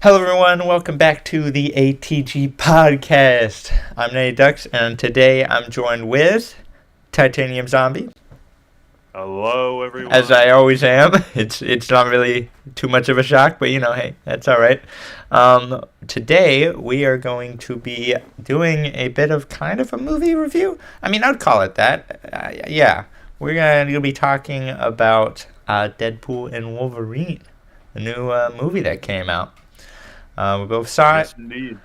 Hello everyone, welcome back to the ATG podcast. I'm Natty Ducks, and today I'm joined with Titanium Zombie. Hello, everyone. As I always am. It's not really too much of a shock, but hey, that's all right. Today we are going to be doing a bit of kind of a movie review. I mean, I'd call it that. Yeah, we're going to be talking about Deadpool and Wolverine, the new movie that came out. We both saw Yes, it. indeed.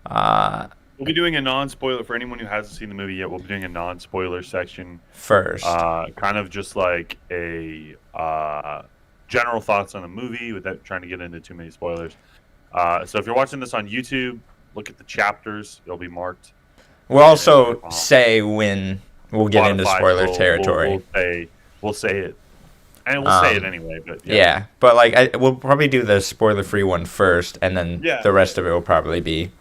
We'll be doing a non-spoiler for anyone who hasn't seen the movie yet. We'll be doing a non-spoiler section First. kind of just like a general thoughts on the movie without trying to get into too many spoilers. So if you're watching this on YouTube, look at the chapters; they'll be marked. We'll also say when we'll get into spoiler territory. We'll say it. And we'll say it anyway, but yeah. But we'll probably do the spoiler-free one first, and then the rest of it will probably be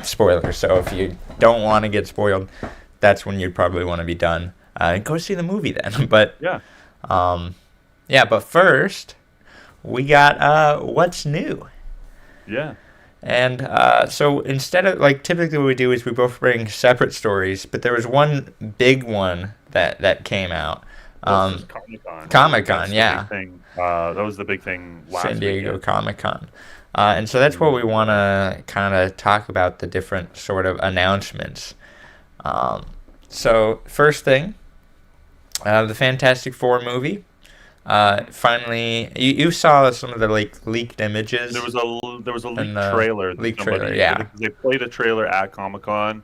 spoilers. So if you don't want to get spoiled, that's when you'd probably want to be done. Go see the movie then. But but first we got what's new. Yeah. And so instead of typically what we do is we both bring separate stories, but there was one big one that came out. Comic-Con, yeah. That was the big thing last San Diego weekend. Comic-Con. And so that's what we want to kind of talk about, the different sort of announcements. So first thing, the Fantastic Four movie. Finally, you saw some of the leaked images. There was a leaked trailer. They played a trailer at Comic-Con,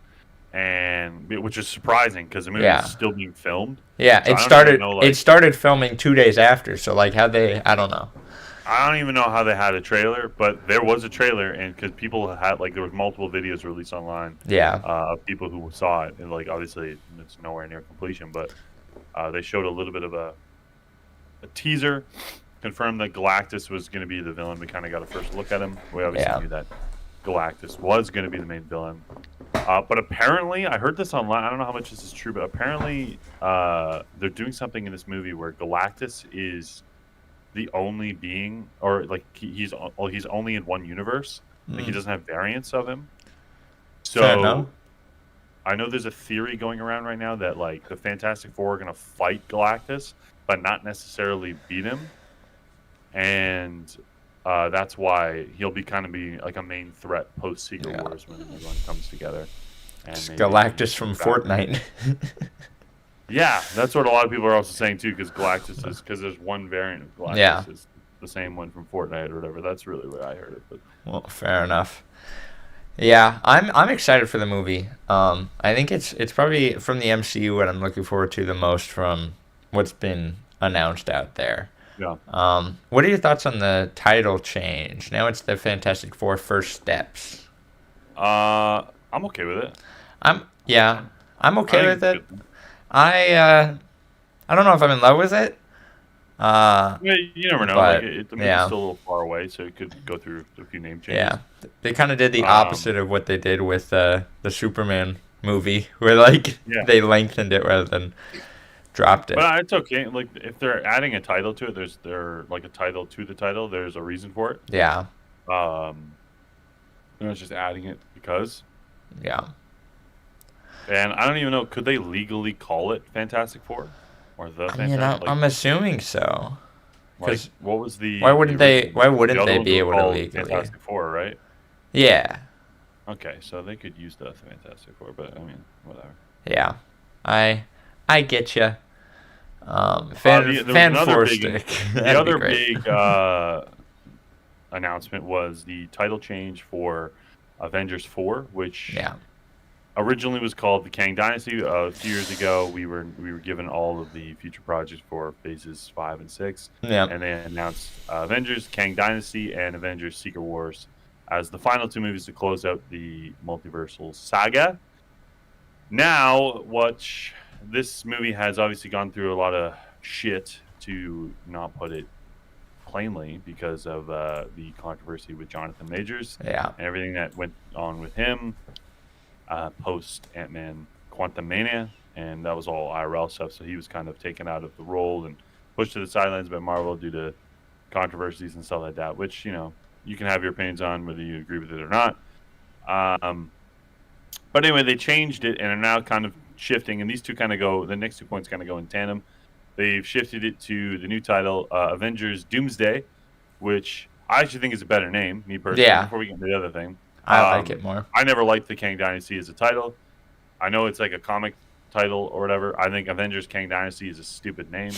which is surprising because the movie is still being filmed. Yeah, so it started filming 2 days after. So how they, I don't know. I don't even know how they had a trailer, but there was a trailer, and because people had there was multiple videos released online. Yeah. Of people who saw it, and obviously it's nowhere near completion, but they showed a little bit of a teaser, confirmed that Galactus was going to be the villain. We kind of got a first look at him. We obviously knew that Galactus was going to be the main villain. But apparently, I heard this online. I don't know how much this is true, but apparently they're doing something in this movie where Galactus is the only being, or he's only in one universe. He doesn't have variants of him. So I know there's a theory going around right now that the Fantastic Four are going to fight Galactus, but not necessarily beat him, and that's why he'll be a main threat post Secret Wars when everyone comes together. And Galactus from Fortnite. Yeah, that's what a lot of people are also saying too, because there's one variant of Galactus is the same one from Fortnite or whatever. That's really where I heard it. But well, fair enough. Yeah, I'm excited for the movie. I think it's probably from the MCU what I'm looking forward to the most from what's been announced out there. Yeah. What are your thoughts on the title change? Now it's the Fantastic Four First Steps. I'm okay with it. I'm okay with it. I don't know if I'm in love with it. Yeah, you never know. But, the movie's still a little far away, so it could go through a few name changes. Yeah, they kind of did the opposite of what they did with the Superman movie, where they lengthened it rather than dropped it. But it's okay. If they're adding a title to it, there's a title to the title. There's a reason for it. Yeah. They're not just adding it because. Yeah. And I don't even know. Could they legally call it Fantastic Four, or the Fantastic? I'm assuming so. What was the? Why wouldn't they? Why wouldn't they be able to legally? Fantastic Four, right? Yeah. Okay, so they could use the Fantastic Four, but I mean, whatever. Yeah, I get you. Fan Four stick. The other big announcement was the title change for Avengers 4, which originally was called the Kang Dynasty. A few years ago, we were given all of the future projects for phases 5 and 6. Yeah. And they announced Avengers, Kang Dynasty, and Avengers Secret Wars as the final two movies to close out the multiversal saga. Now, this movie has obviously gone through a lot of shit, to not put it plainly, because of the controversy with Jonathan Majors and everything that went on with him post Ant-Man Quantumania, and that was all IRL stuff, so he was kind of taken out of the role and pushed to the sidelines by Marvel due to controversies and stuff like that, which, you can have your opinions on whether you agree with it or not. But anyway, they changed it and are now kind of shifting. And these two kind of go. The next 2 points kind of go in tandem. They've shifted it to the new title, Avengers Doomsday, which I actually think is a better name, me personally. Yeah. Before we get into the other thing, I like it more. I never liked the Kang Dynasty as a title. I know it's like a comic title or whatever. I think Avengers Kang Dynasty is a stupid name.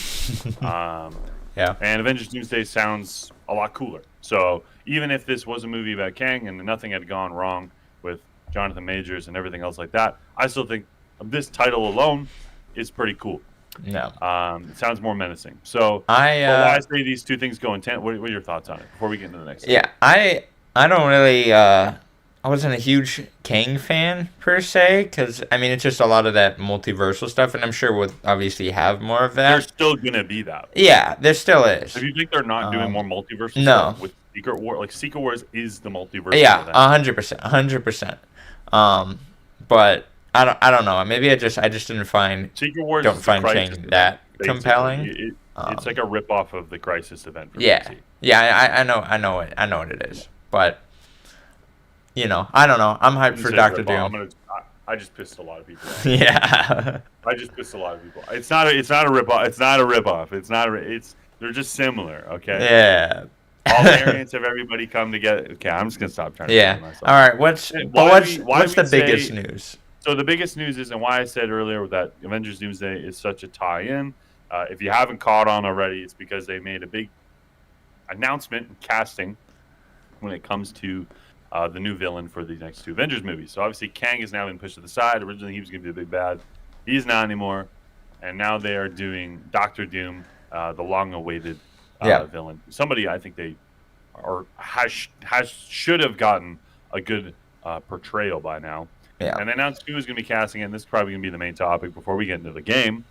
Yeah. And Avengers Doomsday sounds a lot cooler. So even if this was a movie about Kang and nothing had gone wrong with Jonathan Majors and everything else like that, I still think this title alone is pretty cool. No. It sounds more menacing. So why I say these two things go in tandem. What are your thoughts on it before we get into the next? Yeah, I don't really. I wasn't a huge Kang fan per se, because I mean it's just a lot of that multiversal stuff, and I'm sure we'll obviously have more of that. There's still gonna be that. Yeah, there still is. If you think they're not doing more multiversal stuff with Secret War, like Secret Wars is the multiverse. Yeah, 100%. But I don't know. Maybe I just didn't find Secret Wars. Don't find Kang that basically compelling. It's like a rip-off of the Crisis event. From Yeah, DC. yeah. I know what it is, but. I don't know. I'm hyped for Dr. Doom. I just pissed a lot of people off. Yeah. I just pissed a lot of people. It's not a rip off. It's not a rip off. They're just similar. Okay. Yeah. All variants of everybody come together. Okay, I'm just gonna stop trying to. Yeah. All right. What's the biggest news? So the biggest news is, and why I said earlier that Avengers Doomsday is such a tie-in. If you haven't caught on already, it's because they made a big announcement and casting when it comes to the new villain for the next two Avengers movies. So obviously Kang has now been pushed to the side. Originally he was going to be the big bad. He's not anymore. And now they are doing Dr. Doom, the long-awaited villain. Somebody I think they should have gotten a good portrayal by now. Yeah. And they announced who was going to be casting it, and this is probably going to be the main topic before we get into the game.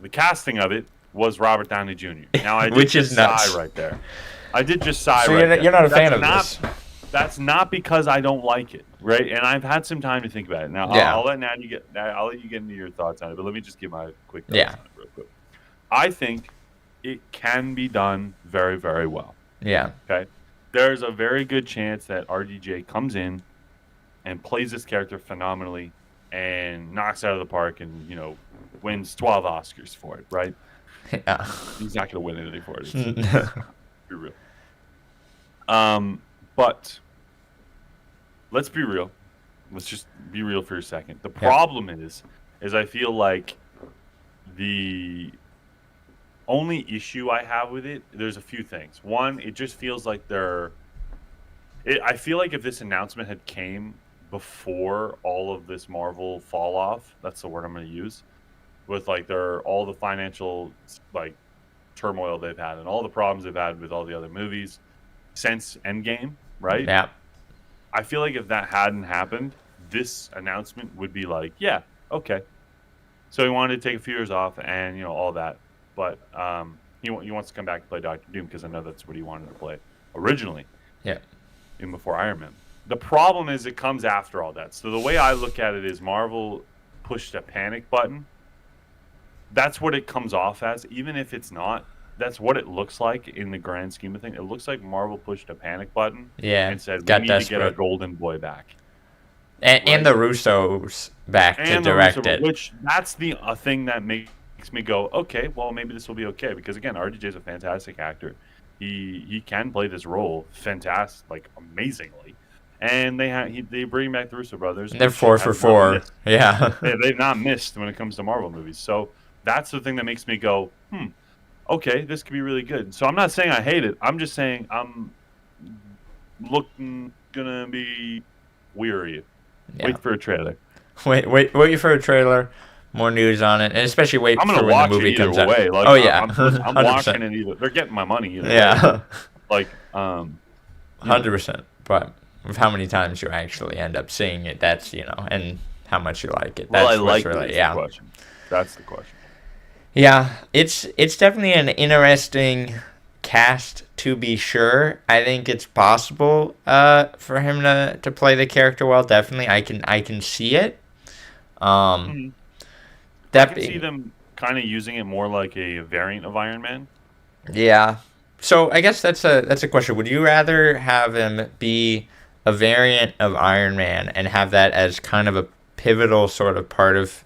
The casting of it was Robert Downey Jr. Now I did Which is nuts. sigh right there. I did just sigh so right there. You're not a fan of this. That's not because I don't like it, right? And I've had some time to think about it. Now I'll let Natty I'll let you get into your thoughts on it, but let me just give my quick thoughts on it real quick. I think it can be done very, very well. Yeah. Okay. There's a very good chance that RDJ comes in and plays this character phenomenally and knocks out of the park and, wins 12 Oscars for it, right? Yeah. He's not going to win anything for it. Be real. But let's be real. Let's just be real for a second. The problem is I feel like the only issue I have with it, there's a few things. One, it just feels like I feel like if this announcement had came before all of this Marvel fall off, that's the word I'm going to use, with all the financial turmoil they've had and all the problems they've had with all the other movies since Endgame, right? Yeah. I feel like if that hadn't happened, this announcement would be like, yeah, okay. So he wanted to take a few years off and all that, but he wants to come back and play Dr. Doom because I know that's what he wanted to play originally. Yeah. Even before Iron Man. The problem is it comes after all that. So the way I look at it is Marvel pushed a panic button. That's what it comes off as, even if it's not. That's what it looks like in the grand scheme of things. It looks like Marvel pushed a panic button and said, we need to get our golden boy back. And the Russos back to direct it. Which, that's the thing that makes me go, okay, well, maybe this will be okay. Because, again, RDJ is a fantastic actor. He can play this role fantastic, amazingly. And they bring back the Russo brothers. And they're 4 for 4. Yeah. They've not missed when it comes to Marvel movies. So that's the thing that makes me go, okay, this could be really good. So I'm not saying I hate it. I'm just saying I'm gonna be weary. Yeah. Wait for a trailer. Wait for a trailer. More news on it, and especially wait for when the movie comes out. Way. Oh yeah, I'm watching it either. They're getting my money either. Yeah. 100%. But with how many times you actually end up seeing it, that's and how much you like it. That's I like really, the question. That's the question. Yeah, it's definitely an interesting cast to be sure. I think it's possible for him to play the character well. Definitely, I can see it. I can see them kind of using it more like a variant of Iron Man. Yeah, So I guess that's a question. Would you rather have him be a variant of Iron Man and have that as kind of a pivotal sort of part of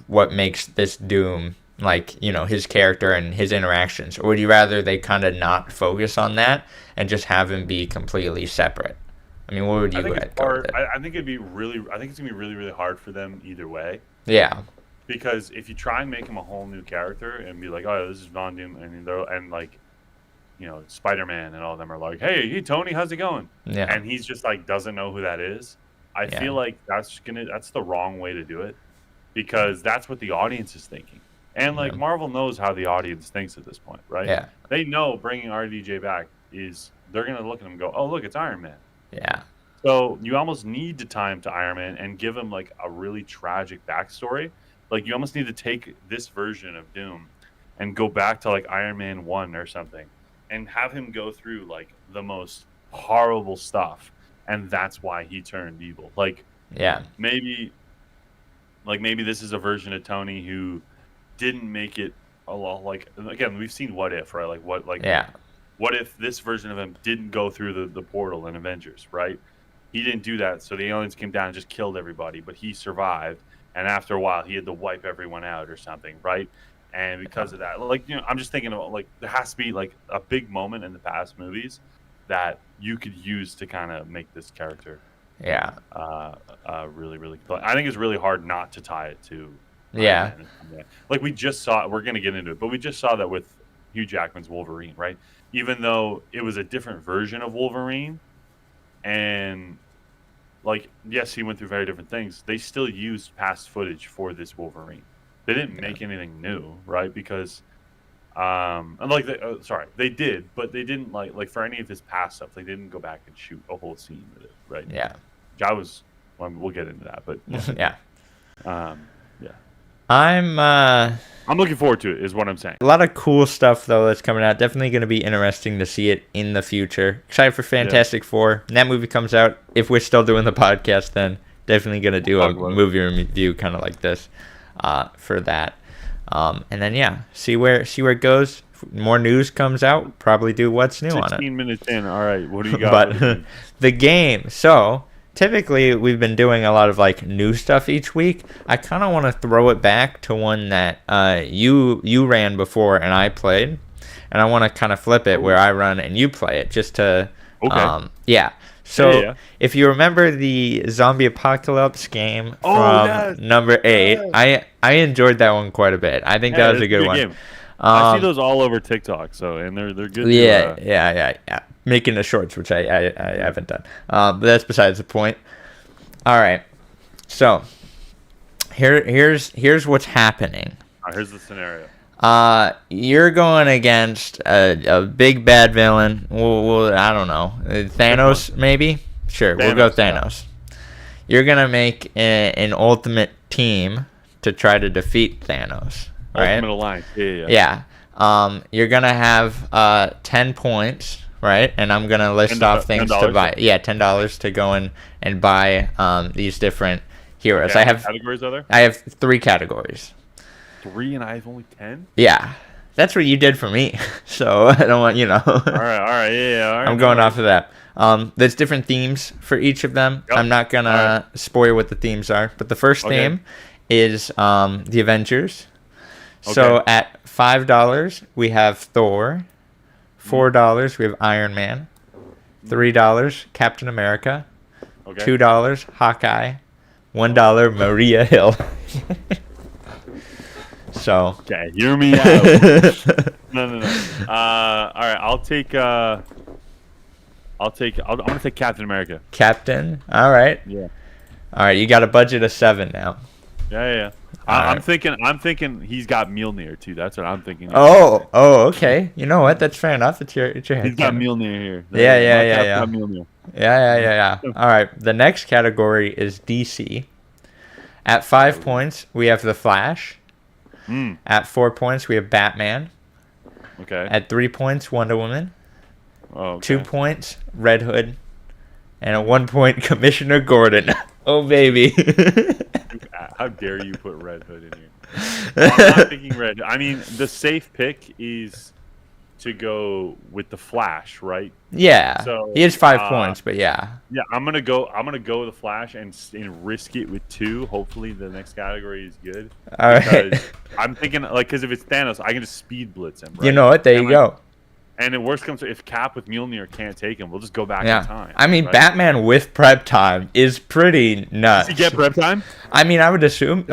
what makes this Doom, like, you know, his character and his interactions? Or would you rather they kind of not focus on that and just have him be completely separate? I mean, what would you I think go it's with hard. it? I think it'd be really. I think it's gonna be really, really hard for them either way. Yeah. Because if you try and make him a whole new character and be like, oh, this is Von Doom, and like, you know, Spider-Man and all of them are like, hey, Tony, how's it going? Yeah. And he's just like doesn't know who that is. I feel like that's the wrong way to do it, because that's what the audience is thinking. And like Marvel knows how the audience thinks at this point, right? Yeah. They know bringing RDJ back is they're gonna look at him and go, oh, look, it's Iron Man. Yeah. So you almost need to tie him to Iron Man and give him like a really tragic backstory. Like you almost need to take this version of Doom and go back to like Iron Man 1 or something and have him go through like the most horrible stuff. And that's why he turned evil. Like, Yeah. maybe this is a version of Tony who didn't make it a lot. Like, again, we've seen What If, right? Like what if this version of him didn't go through the portal in Avengers, right? He didn't do that, so the aliens came down and just killed everybody, but he survived, and after a while, he had to wipe everyone out or something, right? And because of that, like, you know, I'm just thinking about, like, there has to be, like, a big moment in the past movies that you could use to kind of make this character Yeah. really, really cool. I think it's really hard not to tie it to Yeah. Iron Man. Like, we just saw, we're going to get into it, but we just saw that with Hugh Jackman's Wolverine, right? Even though it was a different version of Wolverine, and like, yes, he went through very different things, they still used past footage for this Wolverine. They didn't make anything new, right? Because and like they did, but they didn't like for any of his past stuff, they didn't go back and shoot a whole scene with it, right? Yeah. We'll get into that, but Yeah. yeah, I'm looking forward to it is what I'm saying. a lot of cool stuff though that's coming out. Definitely going to be interesting to see it in the future. Excited for Fantastic Four. When that movie comes out, if we're still doing the podcast, then definitely going to do a movie review kind of like this for that. And then see where it goes. If more news comes out, probably do what's new on it. 16 minutes in. All right, what do you got? But the game. So typically we've been doing a lot of like new stuff each week. I kind of want to throw it back to one that you ran before and I played, and I want to kind of flip it where I run and you play it, just to So if you remember the zombie apocalypse game from number 8, I enjoyed that one quite a bit. I think that was a good one. Game. I see those all over TikTok, and they're good. Yeah. Making the shorts, which I haven't done. But that's besides the point. All right. So here's what's happening. Here's the scenario. You're going against a big bad villain. I don't know. Thanos, maybe? Sure, we'll go Thanos. You're going to make an ultimate team to try to defeat Thanos, right? Ultimate Alliance. Yeah. You're going to have 10 points, right? And I'm going to list off things to buy. Yeah, $10 to go in and buy these different heroes. Okay, categories are there? I have 3 categories. 3 and I have only 10? Yeah. That's what you did for me. So I don't want, All right, yeah. All right, I'm going off of that. There's different themes for each of them. Yep. I'm not going to spoil what the themes are. But the first theme is the Avengers. Okay. So at $5, we have Thor. $4, we have Iron Man. $3, Captain America. Okay. $2, Hawkeye. $1, Maria Hill. So. Okay, hear me out. No. All right, I'm gonna take Captain America. Captain. All right. Yeah. All right, you got a budget of 7 now. Yeah. I'm thinking he's got Mjolnir too. That's what I'm thinking. Oh, okay. You know what? That's fair enough. It's your head. He's got Mjolnir here. Yeah. Mjolnir. Yeah. All right. The next category is DC. At 5 points, we have The Flash. At 4 points, we have Batman. Okay. At 3 points, Wonder Woman. Oh, okay. 2 points, Red Hood. And at 1 point, Commissioner Gordon. Oh, baby. How dare you put Red Hood in here? I'm not thinking Red. I mean, the safe pick is to go with the Flash, right? Yeah. So He has 5 points, but yeah. Yeah, I'm gonna go with the Flash and risk it with 2. Hopefully, the next category is good. All right. Because I'm thinking because if it's Thanos, I can just speed blitz him. Right? You know what? There you go. And the worst comes to if Cap with Mjolnir can't take him, we'll just go back in time. I mean, right? Batman with prep time is pretty nuts. Does he get prep time? I mean, I would assume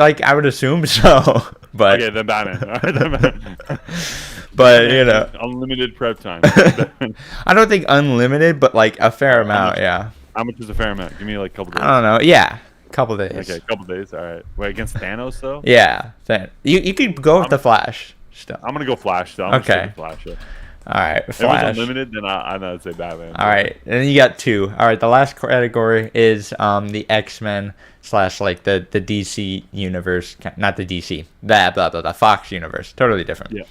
so, but Okay, then Batman. but you know, unlimited prep time. I don't think unlimited, but like a fair amount. Yeah. How much is a fair amount? Give me like a couple days. I don't know. Yeah, a couple days. Okay, a couple days. All right. Wait, against Thanos though? Yeah, you could go with the Flash stuff. I'm gonna go Flash though. Okay. Flash. Yeah. All right, If Flash. it was unlimited, then I'd say Batman. All right, and then you got 2. All right, the last category is the X-Men / like the DC universe, not the DC, the Fox universe, totally different. Yeah.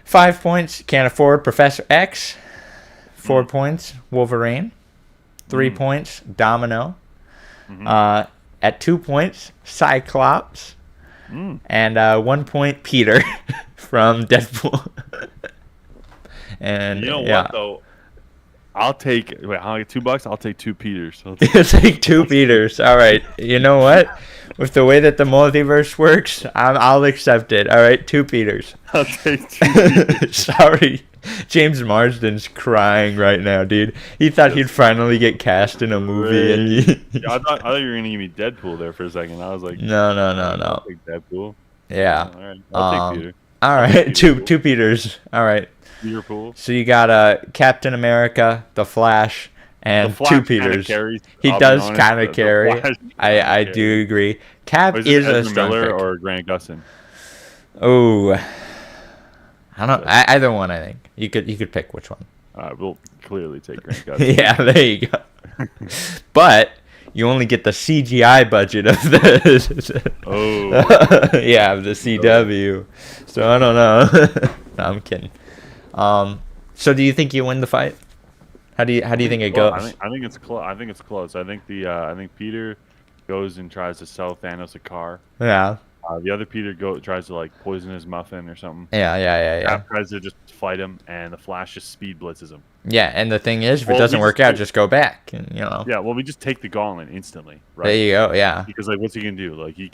5 points, Can't Afford, Professor X. 4 points, Wolverine. 3 points, Domino. At 2 points, Cyclops. And 1 point, Peter from Deadpool. And you know what though? I'll take $2. I'll take 2 Peters. Take 2 Peters. All right. You know what? With the way that the multiverse works, I'll accept it. All right, 2 Peters. I'll take 2 Peters. Sorry, James Marsden's crying right now, dude. He thought he'd finally get cast in a movie, and yeah, I thought you were gonna give me Deadpool there for a second. I was like, no. I'll take Deadpool. Yeah. All right. I'll take Peter. All right, two Peters. All right. Peter. So you got Captain America, the Flash, and 2 Peters. He does kind of carry. I do agree. Cap is a strong Miller pick. or Grant Gustin. Oh, I don't. Either one. I think you could pick which one. We'll clearly take Grant Gustin. Yeah, there you go. But you only get the CGI budget of the. Yeah, of the CW. So I don't know. No, I'm kidding. So do you think you win the fight? How do you think it goes? I think it's close. I think I think Peter goes and tries to sell Thanos a car. Yeah. The other Peter tries to like poison his muffin or something. Yeah. Cap tries to just fight him, and the Flash just speed blitzes him. Yeah, and the thing is, if it doesn't work out, just go back, and you know. Yeah, well, we just take the gauntlet instantly, right? There you go. Yeah. Because like, what's he gonna do? Like, he's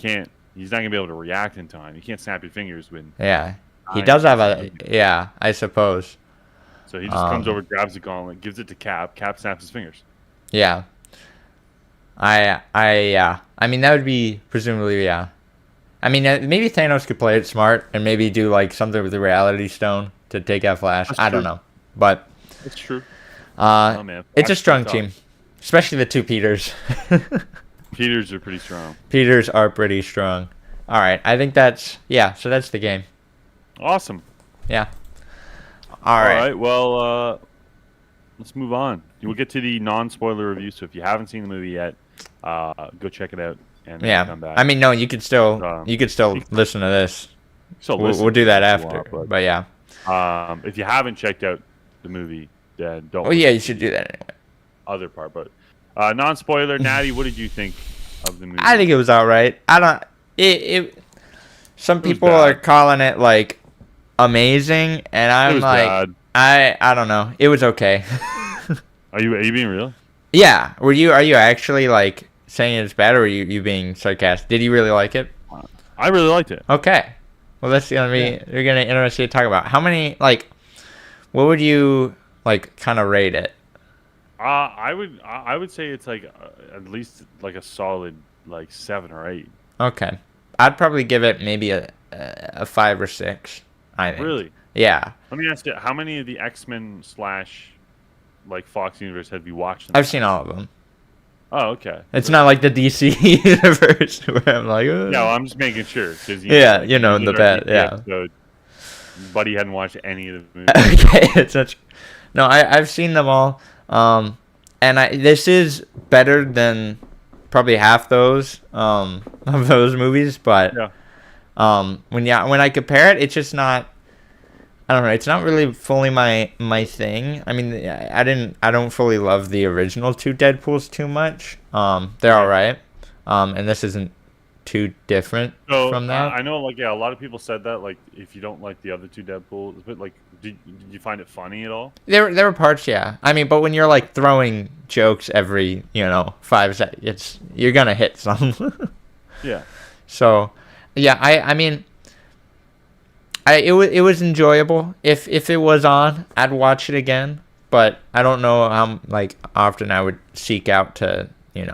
not gonna be able to react in time. You can't snap your fingers when. Yeah. He does have I suppose. So he just comes over, grabs the gauntlet, gives it to Cap. Cap snaps his fingers. Yeah. I mean, that would be presumably, yeah. I mean, maybe Thanos could play it smart and maybe do like something with the Reality Stone to take out Flash. I don't know, but that's true. Man, it's a strong team, especially the 2 Peters. Peters are pretty strong. Peters are pretty strong. All right, I think that's So that's the game. Awesome. Yeah. All right. Well, let's move on. We'll get to the non-spoiler review. So if you haven't seen the movie yet, go check it out and then come back. I mean, no, you could still listen to this. We'll do that after. But yeah. If you haven't checked out the movie, then don't. Oh yeah, you should do that anyway. Other part, but non-spoiler. Natty, what did you think of the movie? I think it was all right. I don't. Some people are calling it like amazing, and I'm like, bad. I don't know. It was okay. Are you being real? Yeah. Are you actually like saying it's bad, or are you being sarcastic? Did you really like it? I really liked it. Okay. Well, that's gonna be you're gonna interested to talk about. How many what would you kind of rate it? I would say it's like at least like a solid 7 or 8. Okay. I'd probably give it maybe a 5 or 6. I think. Really? Yeah. Let me ask you, how many of the X-Men / Fox universe have you watched? I've seen all of them. Oh, okay. It's not like the DC universe where I'm like, yeah, well, I'm just making sure. The bad, yeah. Episode, Buddy hadn't watched any of the movies. Okay, no, I've seen them all, and this is better than probably half those of those movies, but when I compare it, it's just not. I don't know. It's not really fully my thing. I mean, I don't fully love the original 2 Deadpools too much. They're all right, and this isn't too different So from that. I know, like, yeah, a lot of people said that, like, if you don't like the other two Deadpools, but like, did you find it funny at all? There were parts, yeah. I mean, but when you're like throwing jokes every 5 seconds, you're gonna hit some. Yeah. So, yeah, I mean, it was enjoyable. If it was on, I'd watch it again. But I don't know how like often I would seek out to be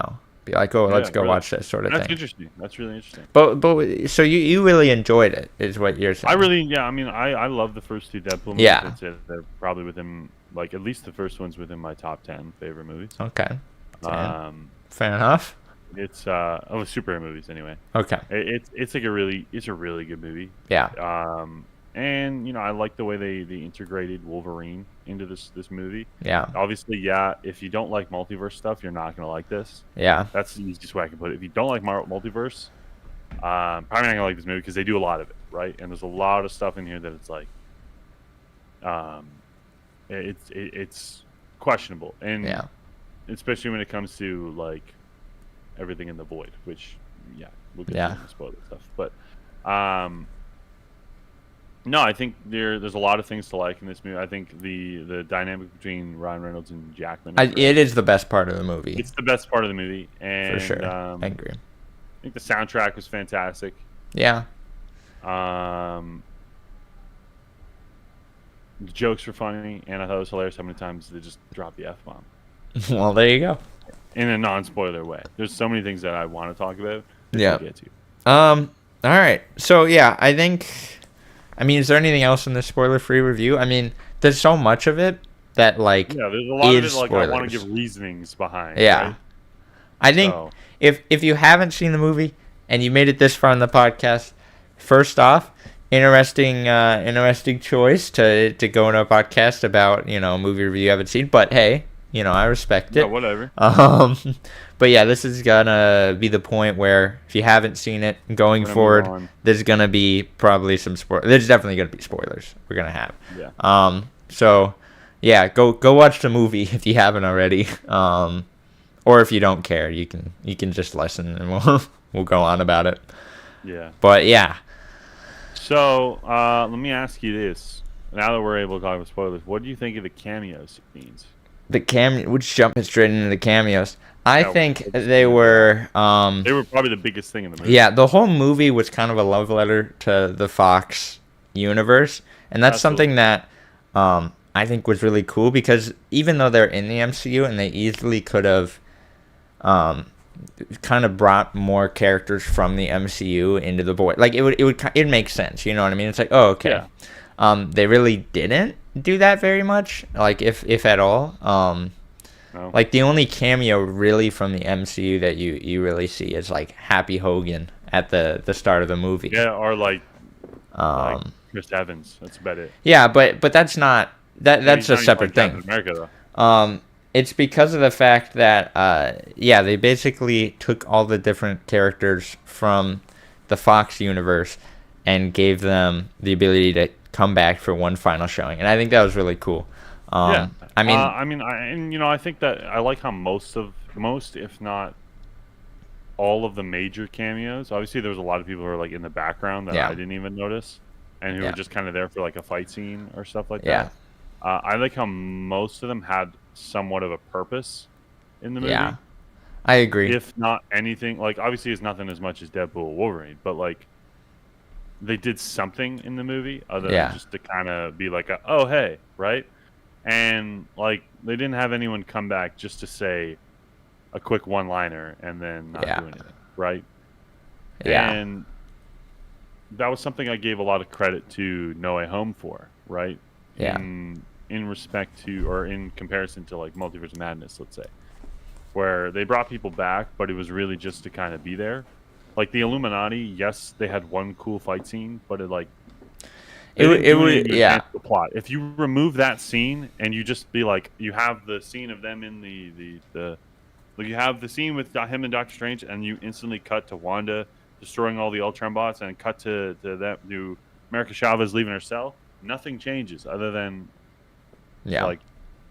like, oh, let's Yeah, go really. watch this sort of That's thing. interesting. That's really interesting. But so you really enjoyed it, is what you're saying? Yeah, I mean, I love the first two Deadpool movies. Yeah. I'd say they're probably within, like, at least the first one's within my top 10 favorite movies. Okay. Um, Fair enough. it's superhero movies anyway. Okay. It's a really good movie. Yeah. And I like the way they integrated Wolverine into this movie. Yeah. Obviously, yeah, if you don't like multiverse stuff, you're not gonna like this. Yeah. That's the easiest way I can put it. If you don't like multiverse, probably not gonna like this movie because they do a lot of it, right? And there's a lot of stuff in here that it's like, it's questionable, and Yeah. especially when it comes to like everything in the void, which we'll get to the spoiler stuff, but no, I think there's a lot of things to like in this movie. I think the dynamic between Ryan Reynolds and Jackman, It is the best part of the movie. it's the best part of the movie, and For sure. I agree. I think the soundtrack was fantastic. Yeah. The jokes were funny, and I thought it was hilarious how many times they just dropped the F-bomb. Well, there you go. In a non-spoiler way. There's so many things that I want to talk about. Yeah. We'll get to. All right. So yeah, I mean, is there anything else in this spoiler-free review? I mean, there's so much of it that like Yeah, there's a lot of it like I want to spoilers. give reasonings behind. Yeah. Right? I think So, if you haven't seen the movie and you made it this far in the podcast, first off, interesting choice to go in a podcast about a movie review you haven't seen. But hey, I respect it. yeah, whatever. But yeah, this is gonna be the point where if you haven't seen it going We're gonna forward, move on. there's gonna be probably some There's definitely gonna be spoilers we're gonna have. Yeah. So yeah, go watch the movie if you haven't already. Or if you don't care, you can just listen and we'll go on about it. Yeah. But yeah. So let me ask you this: now that we're able to talk about spoilers, what do you think of the cameo scenes? We're just jumping straight into the cameos. I Yeah, think let's they do were They were probably the biggest thing in the movie. yeah, the whole movie was kind of a love letter to the Fox universe, and that's something that I think was really cool because even though they're in the MCU and they easily could have kind of brought more characters from the MCU into the void, like it make sense, you know what I mean? It's like, oh, okay. Yeah. They really didn't do that very much, like if at all. No. Like the only cameo really from the MCU that you really see is like Happy Hogan at the start of the movie. Yeah, or like Chris Evans. That's about it. Yeah, but that's not that's He's a not even separate like thing. Captain America though. It's because of the fact that they basically took all the different characters from the Fox universe and gave them the ability to come back for one final showing, and I think that was really cool. Yeah. I mean, I think that I like how most, if not all of the major cameos. Obviously, there was a lot of people who are like in the background that I didn't even notice, and who were just kind of there for like a fight scene or stuff like that. I like how most of them had somewhat of a purpose in the movie. Yeah, I agree. If not anything, like obviously it's nothing as much as Deadpool Wolverine, but like they did something in the movie other than just to kind of be like, oh hey, right? And like they didn't have anyone come back just to say a quick one-liner and then not do anything, right? Yeah. And that was something I gave a lot of credit to No Way Home for, right? Yeah. In respect to, or in comparison to like Multiverse of Madness, let's say, where they brought people back, but it was really just to kind of be there. Like the Illuminati, yes, they had one cool fight scene, but it like it would the plot. If you remove that scene and you just be like, you have the scene of them in the like you have the scene with him and Doctor Strange, and you instantly cut to Wanda destroying all the Ultron bots, and cut to America Chavez leaving her cell. Nothing changes other than like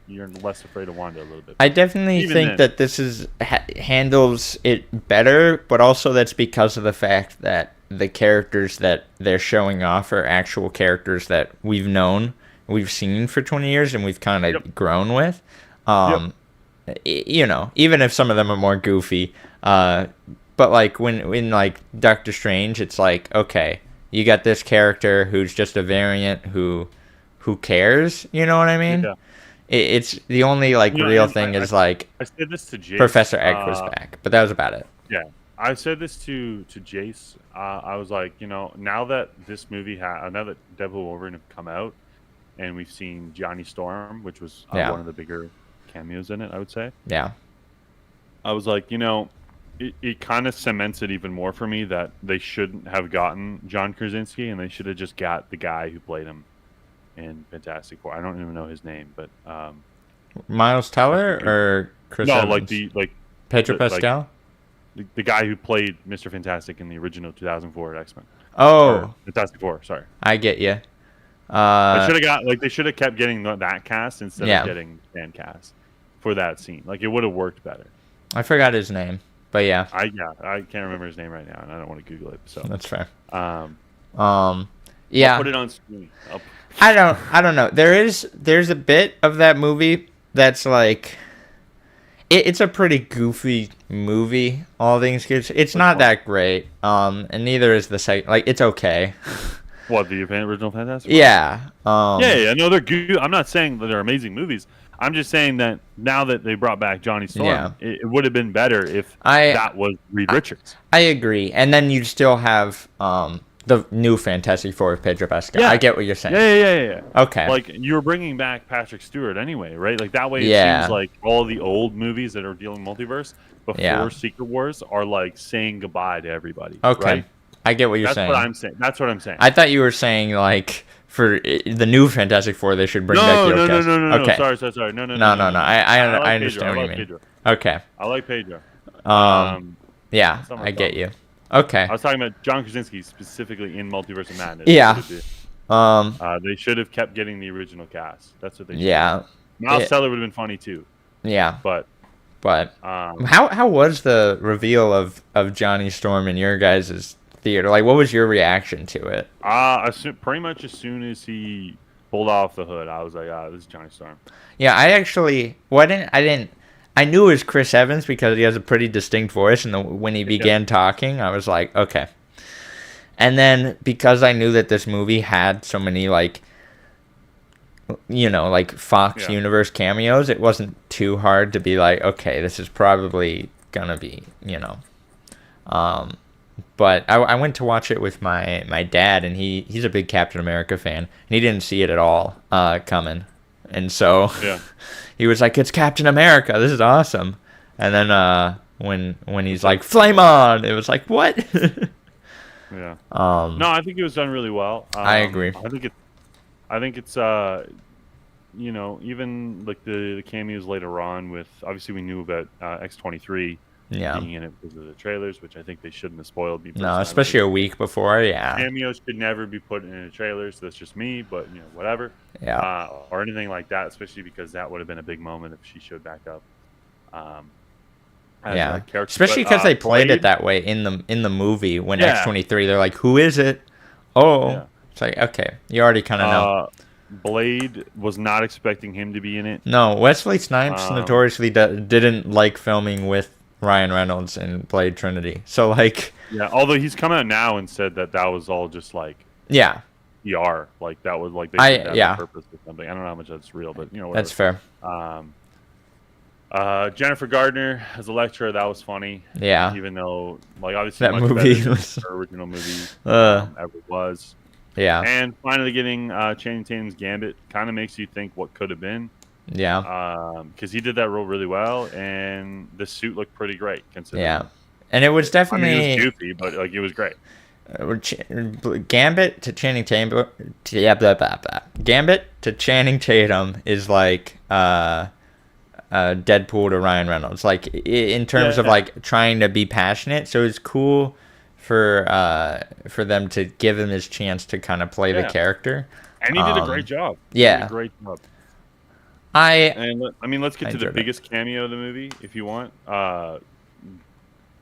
you're less afraid of Wanda a little bit. I definitely Even think then. that this is handles it better, but also that's because of the fact that the characters that they're showing off are actual characters that we've seen for 20 years, and we've kind of Yep. grown with. Yep. Even if some of them are more goofy, but like when like Doctor Strange, it's like, okay, you got this character who's just a variant who cares, you know what I mean? Yeah. It's the only like You know, real and thing is like I said this to Jace. Professor X was back, but that was about it. Yeah, I said this to Jace. I was like, now that this movie now that Deadpool Wolverine have come out, and we've seen Johnny Storm, which was one of the bigger cameos in it, I would say. Yeah. I was like, it kind of cements it even more for me that they shouldn't have gotten John Krasinski, and they should have just got the guy who played him in Fantastic Four. I don't even know his name, but Miles Teller or Chris Evans? like Pedro Pascal? The guy who played Mr. Fantastic in the original 2004 X-Men. Oh, Fantastic Four. Sorry, I get you. they should have kept getting that cast instead of getting fan cast for that scene. Like, it would have worked better. I forgot his name, but yeah. I can't remember his name right now, and I don't want to Google it. So That's fair. yeah. Yeah. I'll put it on screen. I don't know. There's a bit of that movie that's like it's a pretty goofy movie, all things considered. It's not that great. And neither is the second. Like, it's okay. What, the original Fantastic? Yeah. Yeah. No, they're good. I'm not saying that they're amazing movies. I'm just saying that now that they brought back Johnny Storm, it would have been better if that was Reed Richards. I agree. And then you'd still have the new Fantastic Four with Pedro Pascal. Yeah. I get what you're saying. Yeah. Okay. Like, you're bringing back Patrick Stewart anyway, right? Like, that way it seems like all the old movies that are dealing multiverse before Secret Wars are, like, saying goodbye to everybody. Okay. Right? I get what you're saying. That's what I'm saying. I thought you were saying, like, for the new Fantastic Four, they should bring back the old cast. No. Okay. Sorry. No. I understand what you mean. Pedro. Okay. I like Pedro. Yeah, I get you. Okay. I was talking about John Krasinski specifically in Multiverse of Madness. Yeah. They should have kept getting the original cast. That's what they should. Yeah. Miles Teller would have been funny too. Yeah. But how was the reveal of Johnny Storm in your guys' theater? Like, what was your reaction to it? Pretty much as soon as he pulled off the hood, I was like, this is Johnny Storm. Yeah, I actually I knew it was Chris Evans because he has a pretty distinct voice, and when he began talking, I was like, okay. And then because I knew that this movie had so many like Fox Universe cameos, it wasn't too hard to be like, okay, this is probably gonna be, But I went to watch it with my dad, and he's a big Captain America fan, and he didn't see it at all coming. And so he was like, it's Captain America, this is awesome. And then when he's like, flame on, it was like, what? Yeah. No, I think it was done really well. I agree. I think it's even like the cameos later on with, obviously we knew about X-23 being in it because of the trailers, which I think they shouldn't have spoiled me. No, especially a week before. Yeah. Cameos should never be put in a trailer, so that's just me. But whatever. Yeah. Or anything like that, especially because that would have been a big moment if she showed back up. Yeah. Especially because they played it that way in the movie when X-23. They're like, who is it? Oh, it's like, okay, you already kind of know. Blade was not expecting him to be in it. No, Wesley Snipes notoriously didn't like filming with Ryan Reynolds in Blade Trinity. So like, although he's come out now and said that was all just like PR, like that was like they did that on purpose or something. I don't know how much that's real, but whatever. That's fair. Jennifer Gardner as Elektra, that was funny. Yeah. Even though, like, obviously that much movie better was than her original movie ever was. Yeah. And finally getting Channing Tatum's Gambit kind of makes you think what could have been. Yeah. Because he did that role really well, and the suit looked pretty great considering. Yeah. And it was definitely it was goofy, but like it was great. Gambit to Channing Tatum. Gambit to Channing Tatum is like Deadpool to Ryan Reynolds, like in terms of like trying to be passionate. So it's cool for them to give him his chance to kind of play the character. And he did a great job. Yeah, great job. And I mean, let's get to the enjoyed it. biggest cameo of the movie, if you want.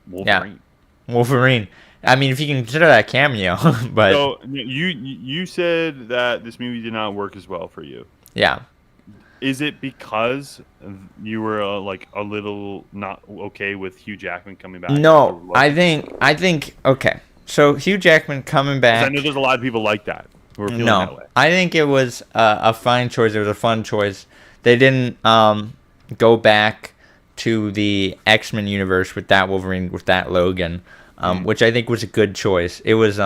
Wolverine. Yeah. Wolverine. I mean, if you can consider that cameo, but So you said that this movie did not work as well for you. yeah. Is it because you were like a little not okay with Hugh Jackman coming back? No, I think okay. So Hugh Jackman coming 'Cause back. I know there's a lot of people like that who are feeling No, that way. I think it was a fine choice. It was a fun choice. They didn't go back to the X-Men universe with that Wolverine, with that Logan, which I think was a good choice. It was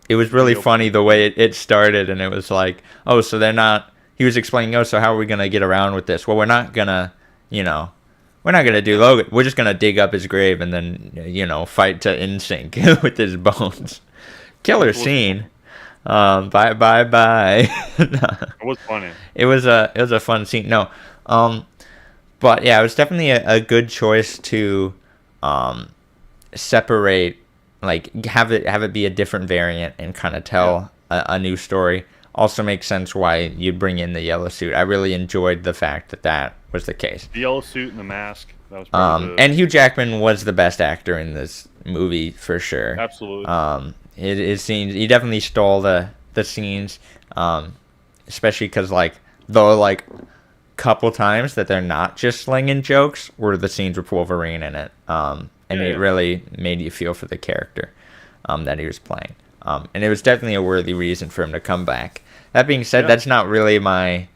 really funny the way it started, and it was like, oh, so they're not. He was explaining, oh, so how are we gonna get around with this? Well, we're not gonna do Logan. We're just gonna dig up his grave and then fight to in sync with his bones. Killer scene. Bye. It was funny. It was a fun scene. No, but yeah, it was definitely a good choice to separate, like have it be a different variant and kind of tell a new story. Also makes sense why you'd bring in the yellow suit. I really enjoyed the fact that was the case. The yellow suit and the mask. That was probably and Hugh Jackman was the best actor in this movie for sure. Absolutely. It seems he definitely stole the scenes, especially because the couple times that they're not just slinging jokes were the scenes with Wolverine in it, and it really made you feel for the character that he was playing, and it was definitely a worthy reason for him to come back. That being said, that's not really my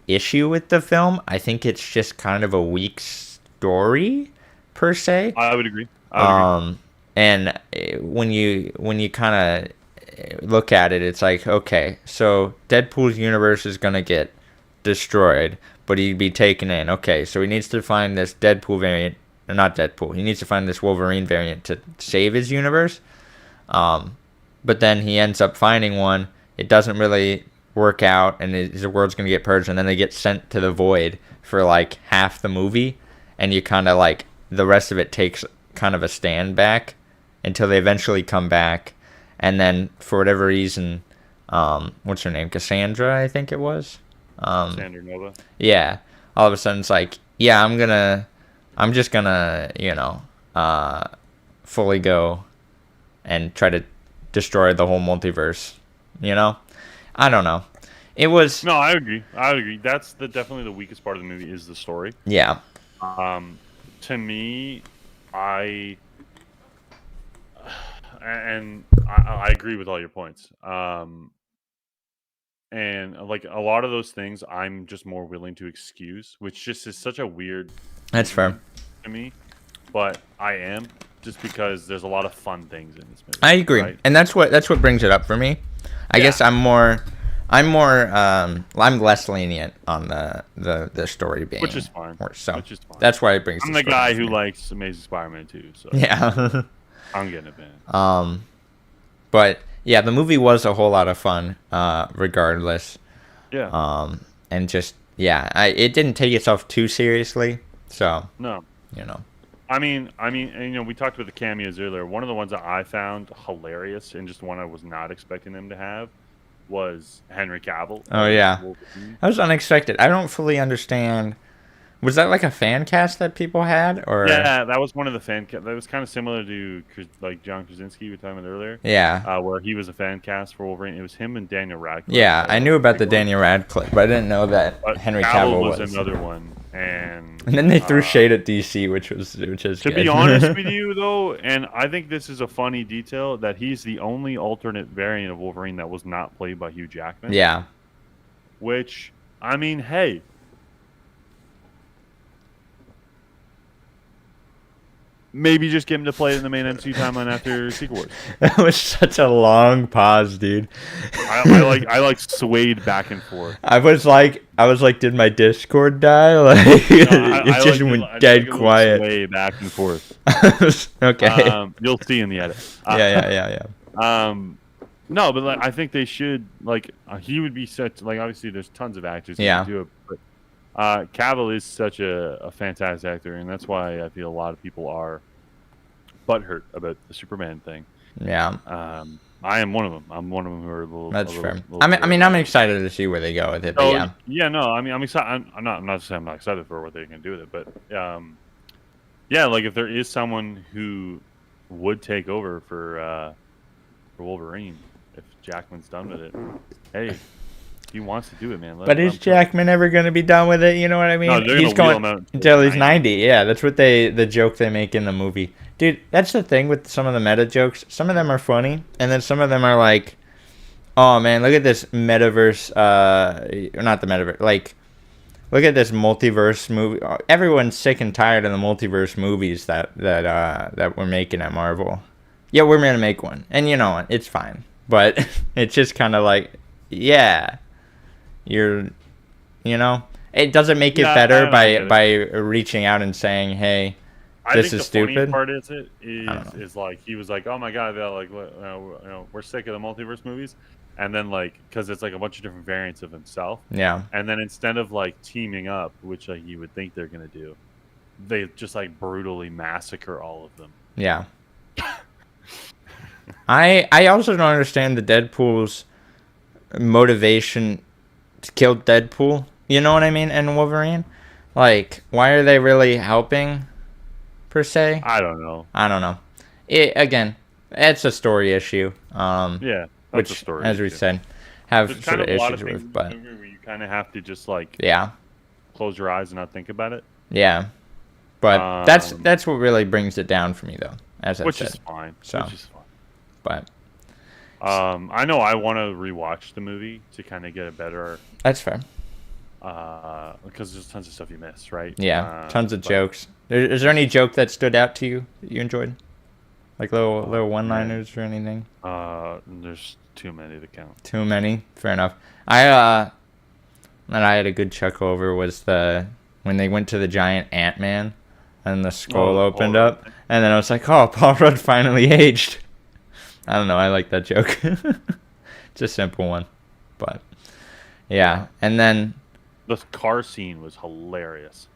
issue with the film. I think it's just kind of a weak story per se. I would agree. And when you kind of look at it, it's like, okay, so Deadpool's universe is gonna get destroyed, but he'd be taken in. Okay, so he needs to find this Deadpool variant, not Deadpool. He needs to find this Wolverine variant to save his universe. But then he ends up finding one. It doesn't really work out, and the world's gonna get purged, and then they get sent to the void for like half the movie, and you kind of like the rest of it takes kind of a stand back until they eventually come back, and then for whatever reason, what's her name, Cassandra, I think it was. Cassandra Nova. Yeah, all of a sudden it's like, yeah, I'm just gonna fully go and try to destroy the whole multiverse. I don't know. It was No, I agree. That's definitely the weakest part of the movie is the story. Yeah. To me, I agree with all your points. And like a lot of those things, I'm just more willing to excuse, which just is such a weird. That's fair to me, but I am just because there's a lot of fun things in this movie. I agree, right? and that's what brings it up for me. I guess I'm less lenient on the story being, which is fine. Worse, so which is fine. that's why it brings. I'm the guy who likes Amazing Spider-Man too, so yeah. I'm getting it, man. But yeah, the movie was a whole lot of fun, regardless. Yeah. And just it didn't take itself too seriously, so No. I mean, we talked about the cameos earlier. One of the ones that I found hilarious and just one I was not expecting them to have was Henry Cavill. Oh yeah, that was unexpected. I don't fully understand. Was that like a fan cast that people had, or? Yeah, that was one of the fan cast. That was kind of similar to like John Krasinski we were talking about earlier. Yeah. Where he was a fan cast for Wolverine. It was him and Daniel Radcliffe. Yeah, I knew about the Daniel Radcliffe, but I didn't know that Henry Cavill was another one. And then they threw shade at DC, which is to be honest with you though, and I think this is a funny detail that he's the only alternate variant of Wolverine that was not played by Hugh Jackman. Yeah. Which, I mean, hey. Maybe just get him to play it in the main MCU timeline after Secret Wars. That was such a long pause, dude. I like swayed back and forth. I was like, did my Discord die? Like, it just went dead quiet. Sway back and forth. Okay. You'll see in the edit. Yeah. No, but like, I think they should he would be such obviously there's tons of actors who can do it, but Cavill is such a fantastic actor, and that's why I feel a lot of people are butthurt about the Superman thing. Yeah. I am one of them. I'm one of them who are a little. That's a little, fair. little I mean, I'm terrified. excited to see where they go with it. But So yeah, yeah, no, I mean, I'm excited. I'm not saying I'm not excited for what they're gonna do with it, but yeah, like if there is someone who would take over for Wolverine, if Jackman's done with it, hey, if he wants to do it, man. but Let is him do it. Jackman ever going to be done with it? You know what I No, mean? they're He's gonna wheel going him out until he's 90. 90. Yeah, that's what the joke they make in the movie. Dude, that's the thing with some of the meta jokes. Some of them are funny, and then some of them are like, oh man, look at this metaverse. Not the metaverse. Like, look at this multiverse movie. Everyone's sick and tired of the multiverse movies that we're making at Marvel. Yeah, we're gonna make one, and you know what? It's fine, but it's just kind of like, yeah, you're, you know, it doesn't make it Yeah, better I get it. by reaching out and saying, hey, I this think is the funny stupid. part is don't know. is like he was like, oh my god, they're like, we're sick of the multiverse movies, and then like because it's like a bunch of different variants of himself, Yeah, and then instead of like teaming up, which like you would think they're gonna do, they just like brutally massacre all of them. yeah. I also don't understand the Deadpool's motivation to kill Deadpool. You know what I mean? And Wolverine. Like, why are they really helping, per se? I don't know. I don't know. Again, it's a story issue. Yeah, that's a Which, story. as we issue. said, have There's sort kind of of a lot of issues things with. But in the movie where you kind of have to just like yeah, close your eyes and not think about it, yeah. But that's what really brings it down for me, though. As I which said, is fine. So. Which is fine. but I know I want to rewatch the movie to kind of get a better, that's fair. because there's tons of stuff you miss, right? Yeah, tons of but, jokes. Is there any joke that stood out to you that you enjoyed? Like little one-liners or anything? There's too many to count. Too many? Fair enough. That I had a good chuckle over was when they went to the giant Ant-Man and the skull opened up, and then I was like, oh, Paul Rudd finally aged. I don't know. I like that joke. It's a simple one, but yeah. And then The car scene was hilarious.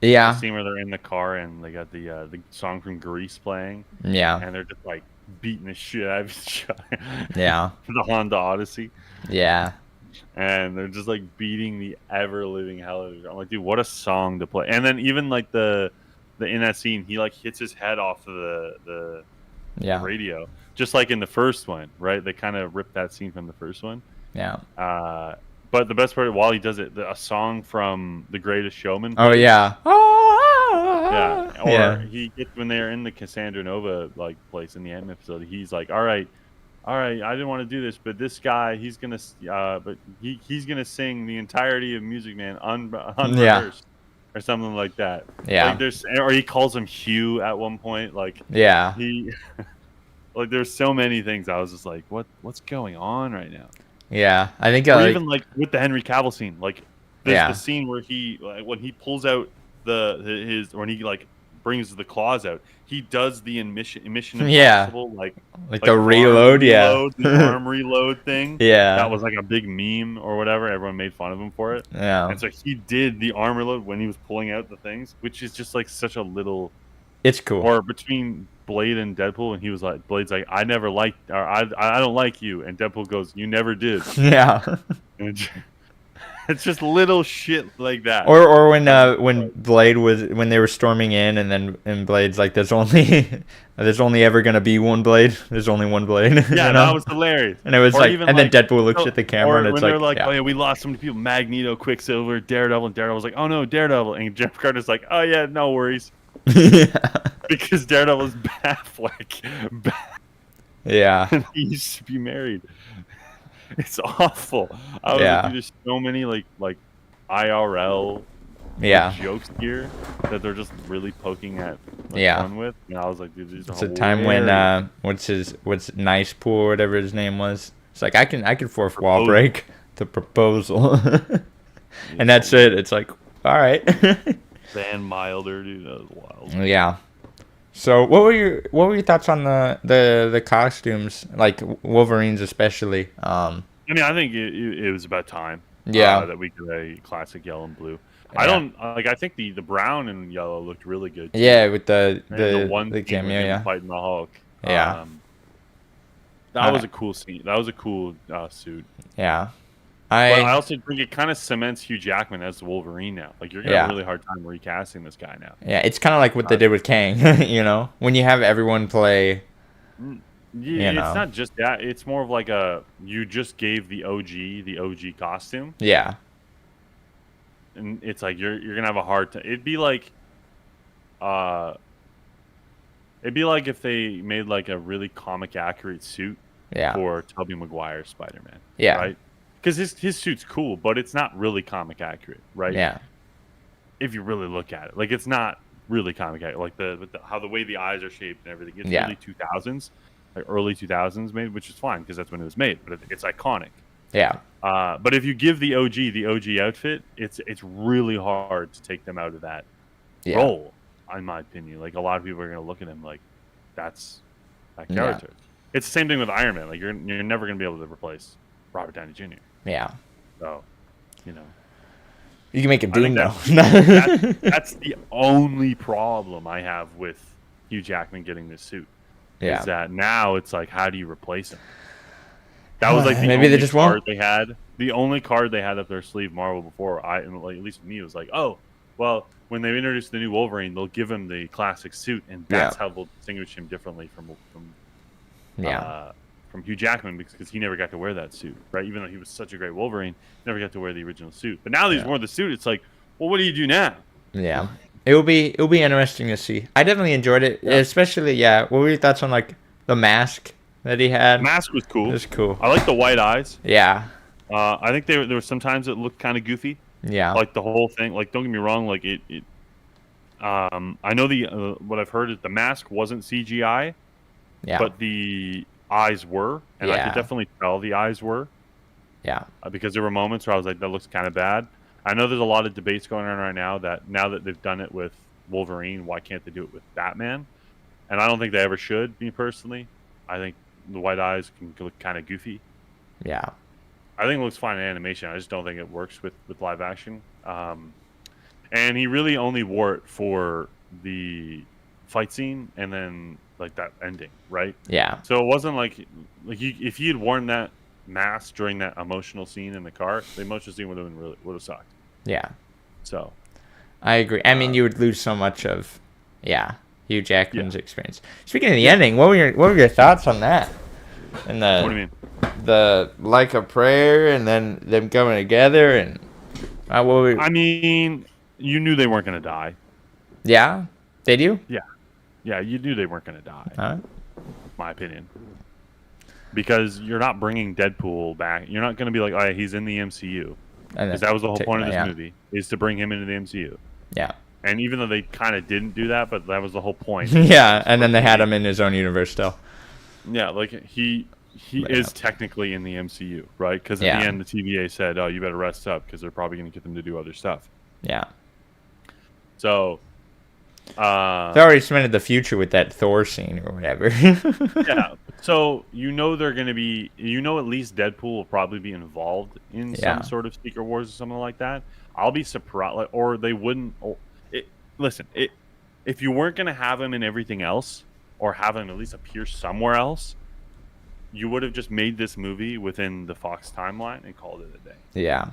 yeah, The scene where they're in the car and they got the song from Grease playing, yeah, and they're just like beating the shit out of each other. yeah, The Honda Odyssey, yeah, and they're just like beating the ever living hell out of it. I'm like, dude, what a song to play! And then even like the in that scene, he like hits his head off of the yeah, radio, just like in the first one, right? They kind of ripped that scene from the first one. yeah. But the best part, while he does it, a song from The Greatest Showman. Oh yeah. Yeah. Or Yeah. he gets when they're in the Cassandra Nova like place in the Ant-Man facility. He's like, all right, I didn't want to do this, but this guy, he's gonna sing the entirety of Music Man unrehearsed or something like that. Yeah. Like or he calls him Hugh at one point. Like Yeah. he, like there's so many things. I was just like, what's going on right now? Yeah. I think Or even like with the Henry Cavill scene, like there's Yeah. the scene where he like, when he pulls out when he like brings the claws out, he does the Mission Yeah. Impossible like the reload, yeah. the arm reload thing. Yeah. That was like a big meme or whatever. Everyone made fun of him for it. Yeah. And so he did the arm reload when he was pulling out the things, which is just like such a little. It's cool. Or between Blade and Deadpool, and he was like, Blade's like, I never liked, or I don't like you, and Deadpool goes, you never did. Yeah. And it's just little shit like that. Or when Blade when they were storming in, and Blade's like, there's only ever gonna be one Blade. There's only one Blade. Yeah, you know? that was hilarious. And it was Or like, even and then like, Deadpool looks at the camera, and it's when like, they're like, yeah. oh yeah, we lost so many people. Magneto, Quicksilver, Daredevil, and Daredevil's like, oh no, Daredevil, and Jeff Carter's like, oh yeah, no worries, Yeah. because Daredevil's Batfleck, Yeah. and he used to be married. It's awful. I was Yeah. like, there's so many like IRL Yeah. jokes here that they're just really poking at Yeah. fun with, and I was like, dude, these are It's a time when hilarious. what's Nice Pool or whatever his name was. It's like I can fourth wall Proposal. break the proposal, and that's it. It's like, all right. Van Milder, dude, that was wild. Yeah. So what were your thoughts on the costumes, like Wolverine's especially? I mean, I think it was about time. Yeah. That we get a classic yellow and blue. Yeah. I don't like. I think the brown and yellow looked really good. Too. Yeah, with And the one the scene with cameo, him yeah. fighting the Hulk. Yeah. That was a cool scene. That was a cool suit. Yeah. But I also think it kind of cements Hugh Jackman as the Wolverine now. Like, you're going to have a really hard time recasting this guy now. Yeah, it's kind of like what they did with Kang, you know? When you have everyone play... Yeah, it's not just that. It's more of like you just gave the OG costume. Yeah. And it's like you're going to have a hard time. It'd be like if they made like a really comic accurate suit for Tobey Maguire's Spider-Man. Yeah. Right? Because his suit's cool, but it's not really comic accurate, right? Yeah. If you really look at it, like, it's not really comic accurate. Like how the way the eyes are shaped and everything. It's really 2000s, like early 2000s made, which is fine because that's when it was made. But it's iconic. Yeah. But if you give the OG outfit, it's really hard to take them out of that role, in my opinion. Like, a lot of people are gonna look at him like that's that character. Yeah. It's the same thing with Iron Man. Like, you're never gonna be able to replace Robert Downey Jr. Yeah. So, you know. You can make a Doom, though. That's the only problem I have with Hugh Jackman getting this suit. Yeah. Is that now it's like, how do you replace him? That was like the maybe only they just card won't. They had. The only card they had up their sleeve, Marvel, before at least for me, was like, oh, well, when they introduce the new Wolverine, they'll give him the classic suit, and that's how they'll distinguish him differently from Hugh Jackman, because he never got to wear that suit, right? Even though he was such a great Wolverine, he never got to wear the original suit. But now that he's worn the suit, it's like, well, what do you do now? Yeah, it'll be interesting to see. I definitely enjoyed it, especially what were your thoughts on like the mask that he had? The mask was cool. It was cool. I like the white eyes. Yeah. I think there were sometimes it looked kind of goofy. Yeah. Like the whole thing. Like, don't get me wrong. Like I know what I've heard is the mask wasn't CGI. Yeah. But the eyes were, and I could definitely tell the eyes were. Yeah. Because there were moments where I was like, that looks kind of bad. I know there's a lot of debates going on right now that now that they've done it with Wolverine, why can't they do it with Batman? And I don't think they ever should, me personally. I think the white eyes can look kind of goofy. Yeah. I think it looks fine in animation. I just don't think it works with live action. And he really only wore it for the fight scene and then like that ending, right? Yeah. So it wasn't like if he had worn that mask during that emotional scene in the car, the emotional scene would have sucked. Yeah. So I agree. I mean, you would lose so much of Hugh Jackman's experience. Speaking of the ending, what were your thoughts on that? And what do you mean? The like a prayer and then them coming together and I mean, you knew they weren't going to die. Yeah? Did you? Yeah, you knew they weren't going to die. Huh? My opinion. Because you're not bringing Deadpool back. You're not going to be like, oh, yeah, he's in the MCU. Because that was the whole point of this movie, is to bring him into the MCU. Yeah. And even though they kind of didn't do that, but that was the whole point. Yeah, and then they had him in his own universe still. Yeah, like he is technically in the MCU, right? Because at the end, the TVA said, oh, you better rest up because they're probably going to get them to do other stuff. Yeah. So... they already cemented the future with that Thor scene or whatever. Yeah. So, they're going to be... at least Deadpool will probably be involved in some sort of Secret Wars or something like that. I'll be surprised. Or they wouldn't... Listen, if you weren't going to have him in everything else, or have him at least appear somewhere else, you would have just made this movie within the Fox timeline and called it a day. Yeah.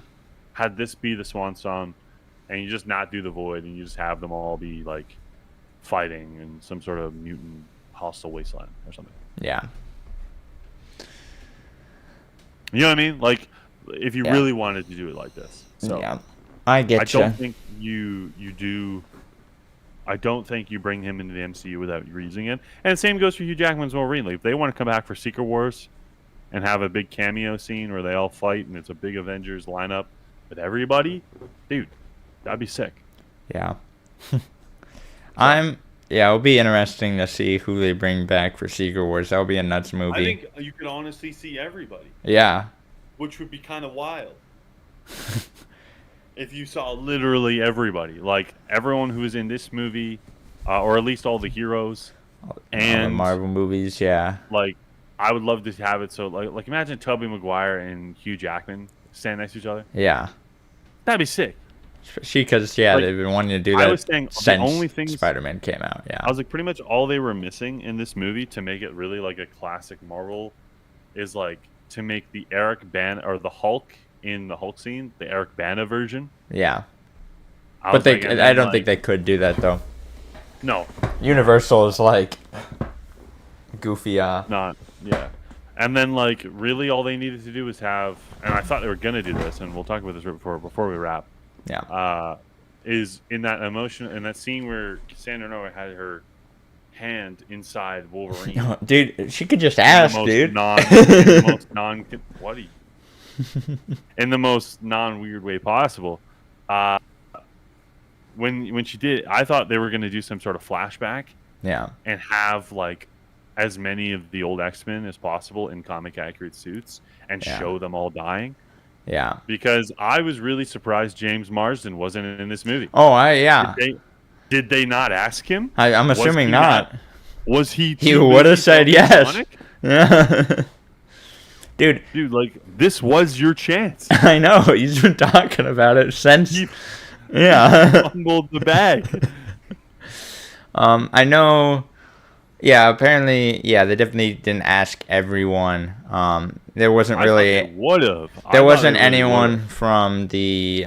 Had this be the swan song, and you just not do the Void, and you just have them all be like fighting in some sort of mutant hostile wasteland or something. Yeah. You know what I mean? Like, if you really wanted to do it like this. So yeah. I get you. I don't think you do. I don't think you bring him into the MCU without using it. And the same goes for Hugh Jackman's Wolverine. Like, if they want to come back for Secret Wars and have a big cameo scene where they all fight and it's a big Avengers lineup with everybody, dude, that'd be sick. Yeah. It'll be interesting to see who they bring back for Secret Wars. That'll be a nuts movie. I think you could honestly see everybody. Yeah. Which would be kind of wild. If you saw literally everybody, like everyone who is in this movie, or at least all the heroes, and all the Marvel movies, like I would love to have it. So like imagine Tobey Maguire and Hugh Jackman standing next to each other. Yeah, that'd be sick. Especially because they've been wanting to do that. I was saying since the only thing Spider-Man came out. Yeah, I was like pretty much all they were missing in this movie to make it really like a classic Marvel is like to make the Eric Bana or the Hulk in the Hulk scene, the Eric Bana version. Yeah. I But was like, and I then, don't like, think they could do that though. No, Universal is like goofy. not yeah. And then like really all they needed to do was have, and I thought they were gonna do this, and we'll talk about this right before we wrap. Yeah. Is in that scene where Cassandra Nova had her hand inside Wolverine. Dude, she could just ask, dude. In the most what are you? In the most non-weird way possible. When she did, I thought they were going to do some sort of flashback. Yeah. And have like as many of the old X-Men as possible in comic accurate suits and show them all dying. Yeah. Because I was really surprised James Marsden wasn't in this movie. Oh, Did they not ask him? I'm assuming not. Was he? He would have said yes. Yeah. Dude, like this was your chance. I know. He's been talking about it since. Fumbled the bag. I know. Yeah, apparently, they definitely didn't ask everyone. There wasn't really. There wasn't anyone from the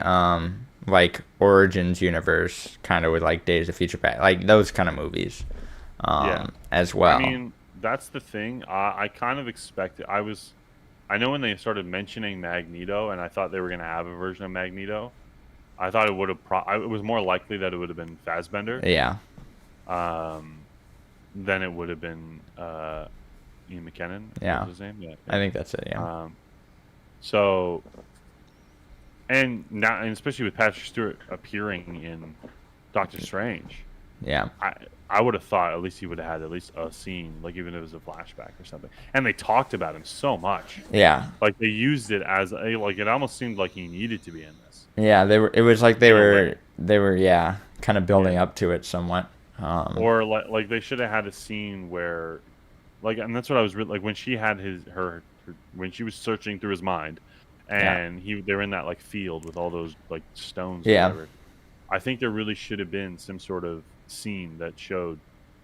like Origins universe, kind of with like Days of Future Past, like those kind of movies, as well. I mean, that's the thing. I kind of expected. I know when they started mentioning Magneto, and I thought they were going to have a version of Magneto. I thought it would have. It was more likely that it would have been Fassbender. Yeah. Then it would have been Ian McKellen. Yeah. What was his name? Yeah. I think that's it. Yeah. So, and now, and especially with Patrick Stewart appearing in Doctor Strange. Yeah. I would have thought at least he would have had at least a scene, like even if it was a flashback or something. And they talked about him so much. Yeah. Like they used it as like it almost seemed like he needed to be in this. Yeah, it was like they were kind of building up to it somewhat. Or like they should have had a scene where, like, and that's what I was like when she had her when she was searching through his mind, and they were in that like field with all those like stones. Yeah. Or whatever. I think there really should have been some sort of scene that showed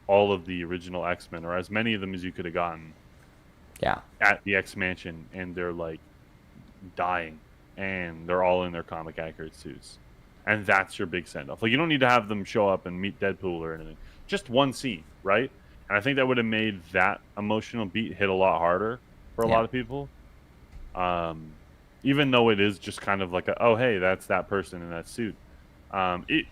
all of the original X-Men, or as many of them as you could have gotten. Yeah. At the X Mansion, and they're like dying, and they're all in their comic accurate suits. And that's your big send-off. Like, you don't need to have them show up and meet Deadpool or anything. Just one scene, right? And I think that would have made that emotional beat hit a lot harder for a lot of people. Even though it is just kind of like oh, hey, that's that person in that suit. It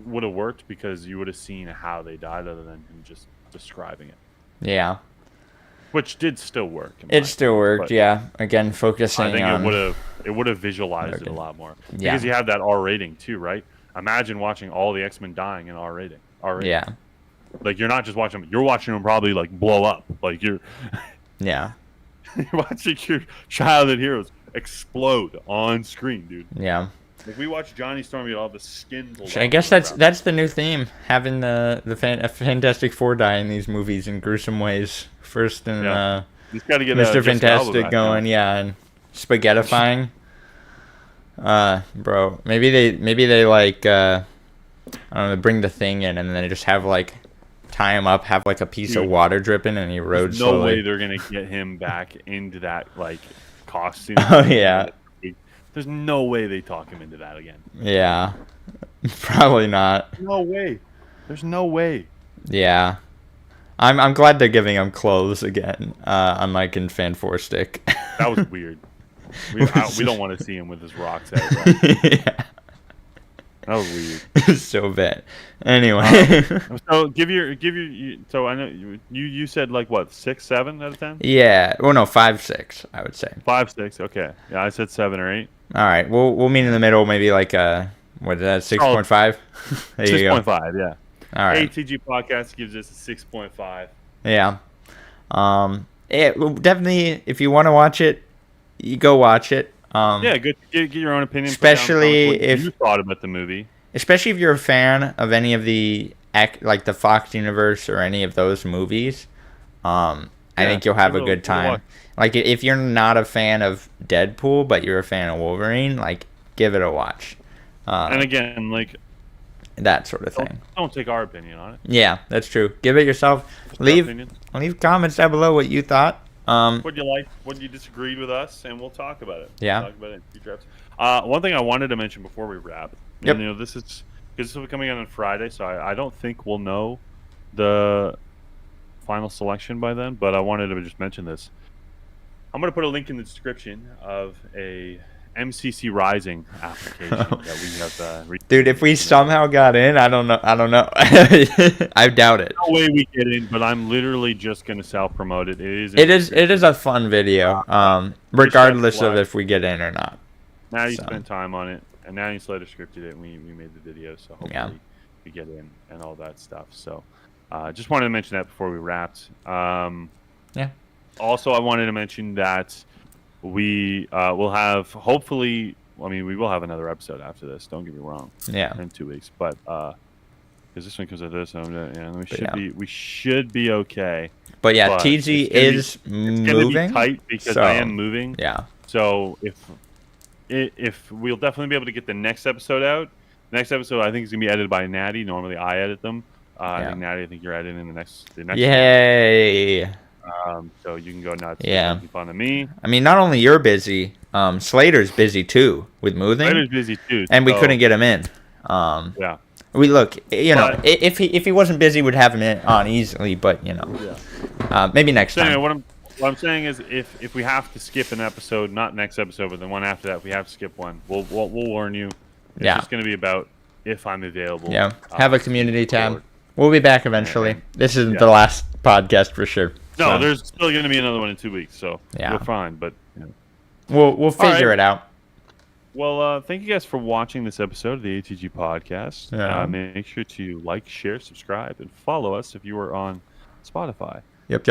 would have worked because you would have seen how they died other than him just describing it. Yeah. Which did still work. It still worked, yeah. Again, focusing on... I think it would have visualized it a lot more. Yeah. Because you have that R rating too, right? Imagine watching all the X-Men dying in R rating. Yeah. Like, you're not just watching them. You're watching them probably, like, blow up. Like, you're... Yeah. You're watching your childhood heroes explode on screen, dude. Yeah. Like, we watched Johnny Storm get all the skin pulled I guess that's the new theme, having the Fantastic Four die in these movies in gruesome ways. First in Mr. Fantastic going, and spaghettifying. Bro, maybe they like I don't know, bring the Thing in and then they just have like tie him up, have like a piece of water dripping, and he roads slowly. No way they're gonna get him back into that like costume. Oh yeah. There's no way they talk him into that again. Yeah. Probably not. No way. There's no way. Yeah. I'm glad they're giving him clothes again, unlike in Fan 4 Stick. That was weird. We don't want to see him with his rocks out. Right? Yeah. That was weird. So bad. Anyway. So give your. So I know you said like what 6, 7 out of 10. Yeah. Well, no, 5, 6. I would say 5, 6. Okay. Yeah, I said 7 or 8. All right. We'll meet in the middle. Maybe like what is that? 6.5. 6.5. Yeah. All right. ATG podcast gives us a 6.5. Yeah. Definitely, if you want to watch it, you go watch it. Yeah, good. Get your own opinion. Especially if you thought about the movie. Especially if you're a fan of any of the the Fox universe or any of those movies. I think you'll have a good time. Like if you're not a fan of Deadpool but you're a fan of Wolverine, like give it a watch. And again, like that sort of thing. Don't take our opinion on it. Yeah, that's true. Give it yourself. Leave comments down below what you thought. What you like, what you disagreed with us, and we'll talk about it. Yeah. Talk about it in future episodes. One thing I wanted to mention before we wrap. Yep. And, this is because this will be coming out on Friday, so I don't think we'll know the final selection by then. But I wanted to just mention this. I'm going to put a link in the description of a MCC Rising application that we have. Dude, if we somehow got in, I don't know. I doubt it. No way we get in, but I'm literally just going to self-promote it. It is a fun video, regardless of if we get in or not. Natty spent time on it, and Natty Slater scripted it, and we made the video, so hopefully we get in and all that stuff. So just wanted to mention that before we wrapped. Yeah. Also, I wanted to mention that we will have, hopefully, we will have another episode after this. Don't get me wrong. Yeah. In 2 weeks, but because this one comes out this, we should be okay. But yeah, TG is moving. It's gonna be tight because I am moving. Yeah. So if we'll definitely be able to get the next episode out. Next episode, I think, is gonna be edited by Natty. Normally, I edit them. I think Natty, I think you're editing the next. Yay! So you can go nuts. Yeah. Making fun of me. I mean, not only you're busy, Slater's busy too with moving. Slater's busy too, and we couldn't get him in. Yeah. We look, know, if he wasn't busy, we'd have him on easily. But maybe next time. Anyway, what I'm saying is, if we have to skip an episode, not next episode, but the one after that, if we have to skip one, we'll warn you. It's just going to be about if I'm available. Yeah. Have a community tab. We'll be back eventually. This isn't the last podcast for sure. No, there's still going to be another one in 2 weeks, so we're fine. But we'll figure it out. Well, thank you guys for watching this episode of the ATG podcast. Yeah. Make sure to like, share, subscribe, and follow us if you are on Spotify. Yep.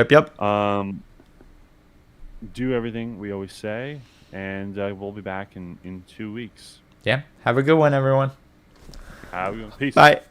Do everything we always say, and we'll be back in 2 weeks. Yeah. Have a good one, everyone. Peace. Bye.